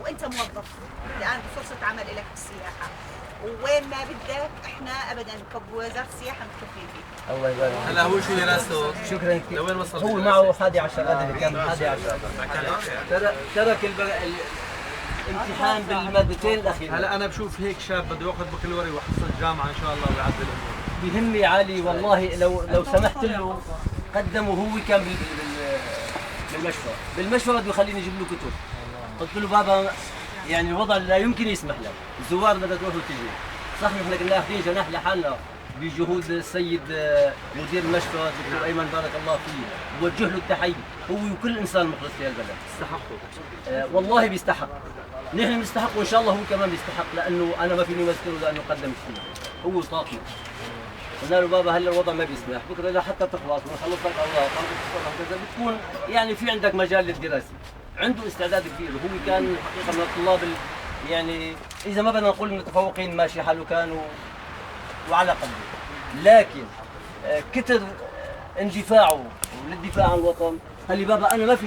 وانت موظف الان فرصه عمل لك بالسياحه، ووين ما بدك احنا ابدا كوزاره السياحه متكفلين فيك. الله يبارك. هلا هو شو دراسته؟ شكرا كثير. لوين وصل؟ هو معه 11 غدا كان 11. ترك الامتحان بالمادتين الاخيره. هلا انا بشوف هيك شاب بده ياخذ بكالوريا ويحصل جامعه ان شاء الله ويعدل الامور. بيهمني علي والله لو سمحت له قدمه هو كان بالمشفى بده يخليني اجيب له كتب. قلت له بابا يعني الوضع لا يمكن يسمح لك، الزوار بدها تروح وتجي. صح نحن كنا اخذين جناح لحالنا بجهود السيد مدير المشفى الدكتور ايمن بارك الله فيه، بوجه له التحيه هو وكل انسان مخلص في البلد. يستحقوا. والله بيستحق. نحن بنستحق وان شاء الله هو كمان بيستحق، لانه انا ما فيني اذكره لانه قدم كثير. هو طاقم. قلنا له بابا هلا الوضع ما بيسمح، بكره اذا حتى تخلص ونخلص لك اوراق وكذا بتكون يعني في عندك مجال للدراسه. عنده استعداد كبير، وهو كان حقيقه من الطلاب يعني اذا ما بدنا نقول متفوقين ماشي حاله كان وعلى قلبه، لكن كتر اندفاعه للدفاع عن الوطن. قال لي بابا انا ما في